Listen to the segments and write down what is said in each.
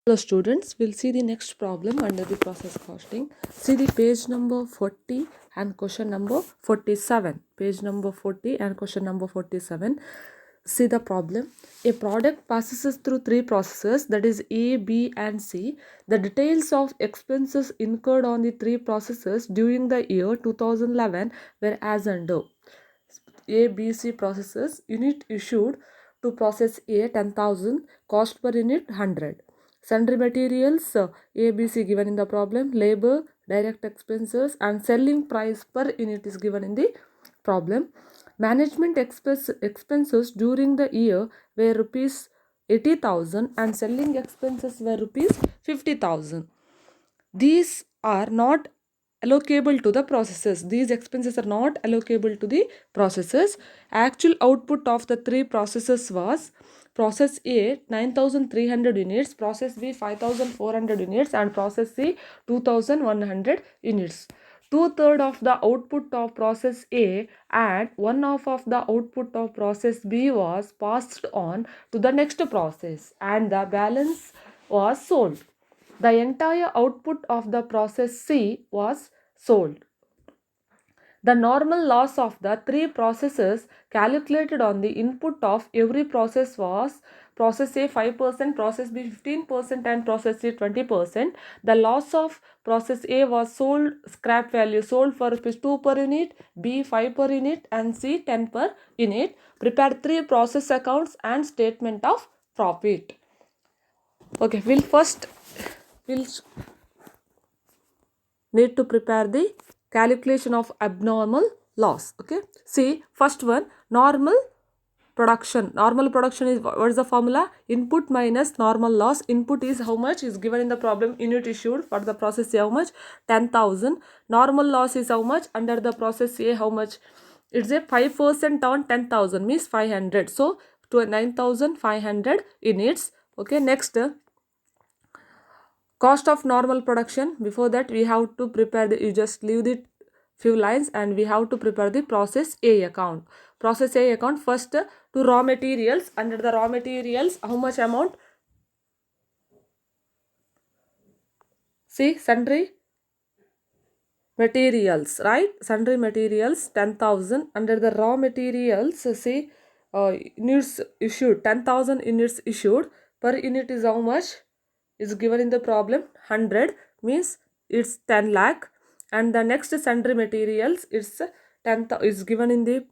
Hello students, we'll see the next problem under the process costing. See the page number 40 and question number 47. Page number 40 and question number 47. See the problem. A product passes through three processes, that is A, B and C. The details of expenses incurred on the three processes during the year 2011 were as under. A, B, C processes. Unit issued to process A 10,000, cost per unit 100. Sundry materials A, B, C given in the problem. Labor, direct expenses and selling price per unit is given in the problem. Management expenses during the year were rupees 80,000 and selling expenses were rupees 50,000. These are not allocable to the processes. These expenses are not allocable to the processes. Actual output of the three processes was process A 9,300 units, process B 5,400 units and process C 2,100 units. 2/3 of the output of process A and 1/2 of the output of process B was passed on to the next process and the balance was sold. The entire output of the process C was sold. The normal loss of the three processes calculated on the input of every process was process A 5%, process B 15% and process C 20%. The loss of process A was sold scrap value sold for rupees 2 per unit, B 5 per unit and C 10 per unit. Prepare three process accounts and statement of profit. Okay, we'll need to prepare the calculation of abnormal loss. Okay, see first one, normal production. Normal production is, what is the formula? Input minus normal loss. Input is how much is given in the problem. Unit issued for the process A how much? 10,000. Normal loss is how much under the process A? How much? It's a 5% on 10,000 means 500. So to 9,500 units. Okay, next cost of normal production. Before that we have to prepare the, you just leave the few lines and we have to prepare the process A account. Process A account first to raw materials. Under the raw materials how much amount? See, sundry materials, right? Sundry materials 10,000. Under the raw materials, see units issued, 10,000 units issued. Per unit is how much? Is given in the problem 100 means it's 10 lakh. And the next sundry materials, it's 10 is given in the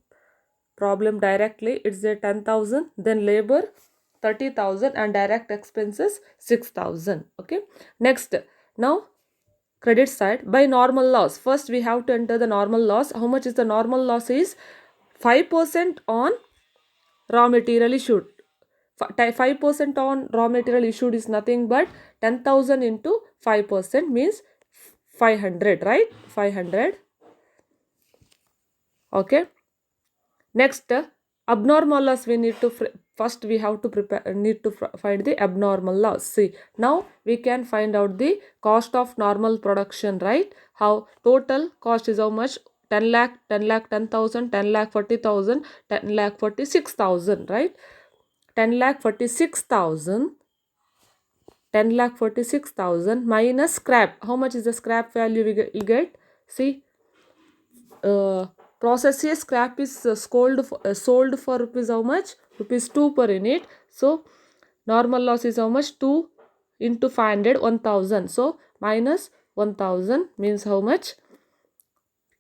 problem directly, it's a 10,000. Then labor 30,000 and direct expenses 6,000. Okay, next now credit side. By normal loss, first we have to enter the normal loss. How much is the normal loss? Is 5% on raw material issued. 5% on raw material issued is nothing but 10,000 into 5% means 500, right? 500. Okay, next abnormal loss. We need to first we have to find the abnormal loss. See, now we can find out the cost of normal production, right? How total cost is how much? 10 lakh, 10 lakh 10,000, 10 lakh 40,000, 10 lakh 46,000, right? 10 lakh 46,000, 10 lakh 46,000 minus scrap. How much is the scrap value we get? See, process A scrap is sold for rupees how much? Rupees 2 per unit. So normal loss is how much? 2 into 500, 1,000. So minus 1,000 means how much?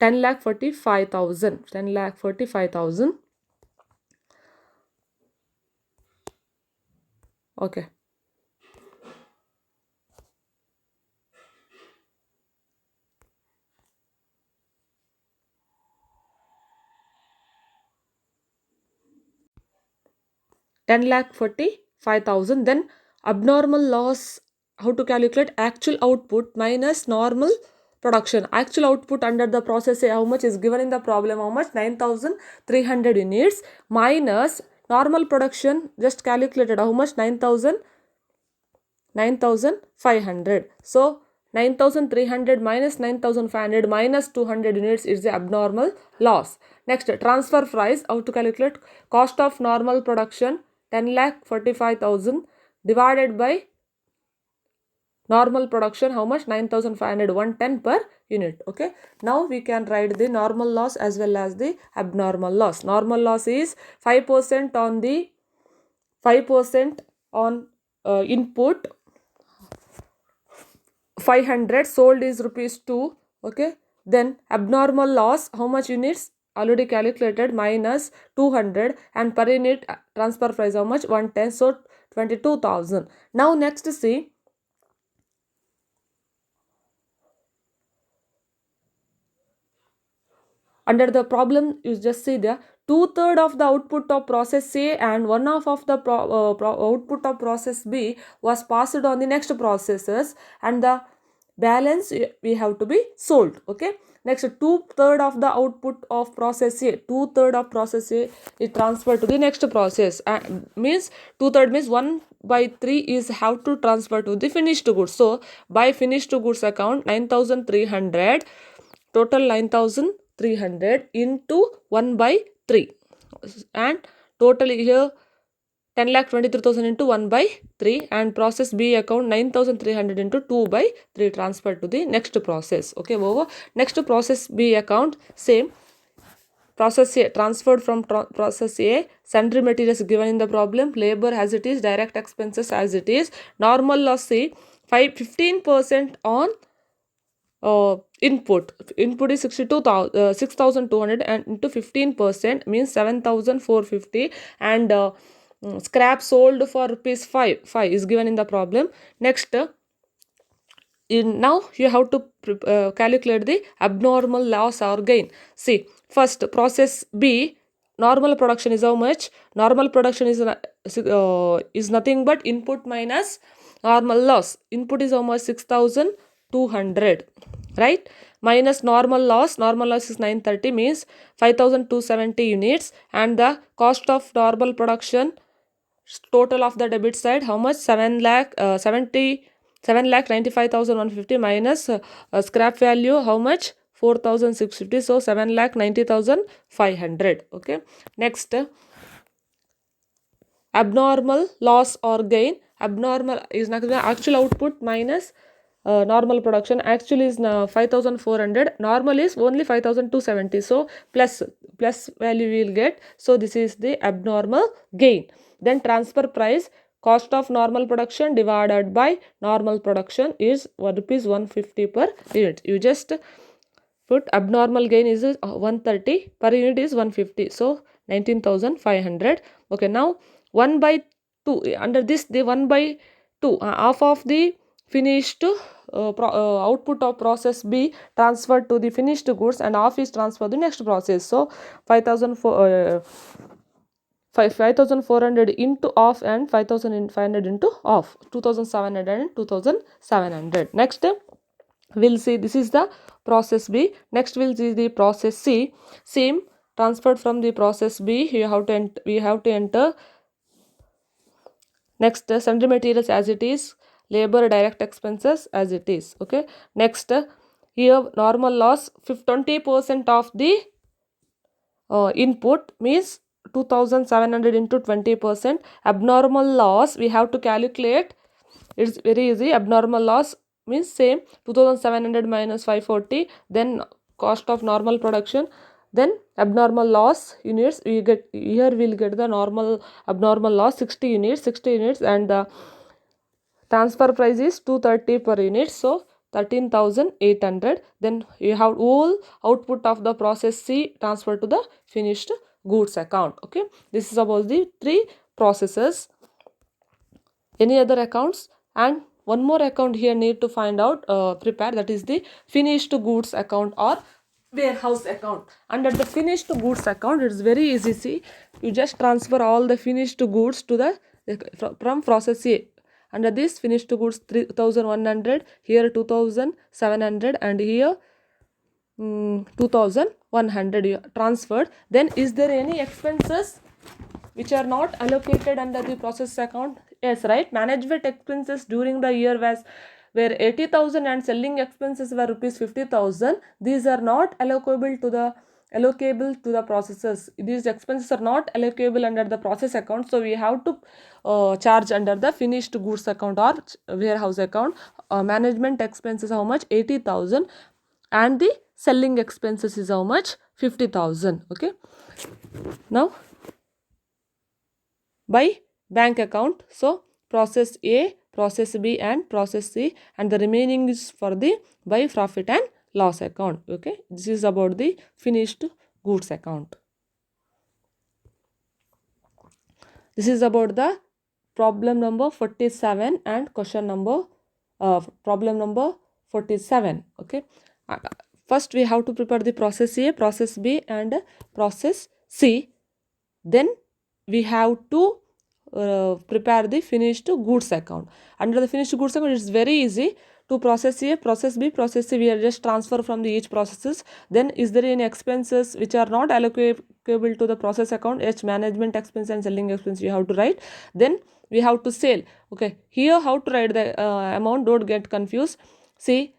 10 lakh 45,000. 10 lakh 45,000. Okay. Ten lakh 45,000. Then abnormal loss, how to calculate? Actual output minus normal production. Actual output under the process A how much is given in the problem? How much? 9,300 units minus normal production just calculated how much? 9,500. So 9,300 minus 9,500 minus 200 units is the abnormal loss. Next, transfer price. How to calculate? Cost of normal production 10 lakh 45,000 divided by Normal production, how much? 9,500, 110 per unit. Okay. Now we can write the normal loss as well as the abnormal loss. Normal loss is 5% on the 5% on input, 500, sold is rupees 2. Okay. Then abnormal loss, how much units? Already calculated, minus 200, and per unit transfer price how much? 110, so 22,000. Now next see, under the problem you just see the 2/3 of the output of process A and 1/2 of the output of process B was passed on the next processes, and the balance we have to be sold. Okay. Next, 2/3 of the output of process A, 2/3 of process A is transferred to the next process. Means 2/3 means 1/3 is have to transfer to the finished goods. So by finished goods account, 9,300, total 9,300 into 1/3, and total here 10,23,000 into 1/3, and process B account 9,300 into 2/3 transferred to the next process. Okay, over next process B account, same process A transferred from process A, sundry materials given in the problem, labor as it is, direct expenses as it is. Normal loss C, 15% on input is 6,200, and into 15% means 7,450, and scrap sold for rupees 5 is given in the problem. Next, now you have to calculate the abnormal loss or gain. See, first process B, normal production is how much? Normal production is nothing but input minus normal loss. Input is how much? 6,200, right? Minus normal loss is 930, means 5,270 units, and the cost of normal production, total of the debit side, how much? 7,95,150 minus scrap value, how much? 4,650, so 7,90,500. Okay. Next, abnormal loss or gain. Abnormal is actual output minus normal production. Actually is 5,400, normal is only 5,270, so plus value we will get. So this is the abnormal gain. Then transfer price, cost of normal production divided by normal production is rupees 150 per unit. You just put abnormal gain is 130, per unit is 150, so 19,500. Okay. Now 1/2, under this the 1/2, half of the finished output of process B transferred to the finished goods, and half is transferred to the next process. So 5,400 into off, and 5,500 into off, 2,700 and 2,700. Next, we'll see, this is the process B. Next, we'll see the process C. Same, transferred from the process B, we have to enter. Next, sundry materials as it is, labor, direct expenses as it is. Okay. Next, here normal loss, 20% of the input means 2,700 into 20%. Abnormal loss we have to calculate. It's very easy. Abnormal loss means same, 2,700 minus 540, then cost of normal production, then abnormal loss units. We get here, we'll get the abnormal loss 60 units, and the transfer price is 230 per unit, so 13,800. Then you have whole output of the process C transferred to the finished goods account. Okay, this is about the 3 processes. Any other accounts? And one more account here need to find out, prepare, that is the finished goods account or warehouse account. Under the finished goods account, it's very easy. See, you just transfer all the finished goods to the from process A. Under this finished goods 3,100, here 2,700, and here 2,100 transferred. Then is there any expenses which are not allocated under the process account? Yes, right. Management expenses during the year were 80,000, and selling expenses were rupees 50,000. These are not allocable to the allocable to the processes. These expenses are not allocable under the process account, so we have to charge under the finished goods account or warehouse account. Management expenses how much? 80,000, and the selling expenses is how much? 50,000. Okay, now by bank account, so process A, process B and process C, and the remaining is for the by profit and loss account. Okay, this is about the finished goods account. This is about the problem number 47 and question number problem number 47. Okay, uh, first we have to prepare the process A, process B and process C. Then we have to prepare the finished goods account. Under the finished goods account, it's very easy to process A, process B, process C. We are just transfer from the each processes. Then is there any expenses which are not allocable to the process account? Each management expense and selling expense you have to write. Then we have to sell. Okay, here how to write the amount? Don't get confused. See,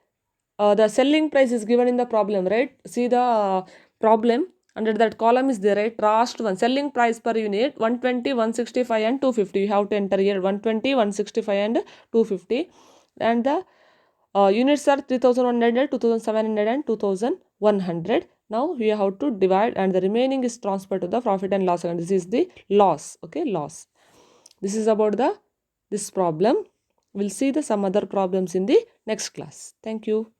the selling price is given in the problem, right? See the problem, under that column is there, right? Last one, selling price per unit 120, 165 and 250. You have to enter here 120, 165 and 250, and the units are 3100, 2700 and 2100. Now we have to divide, and the remaining is transferred to the profit and loss account. This is the loss. Okay, loss. This is about the this problem. We'll see the some other problems in the next class. Thank you.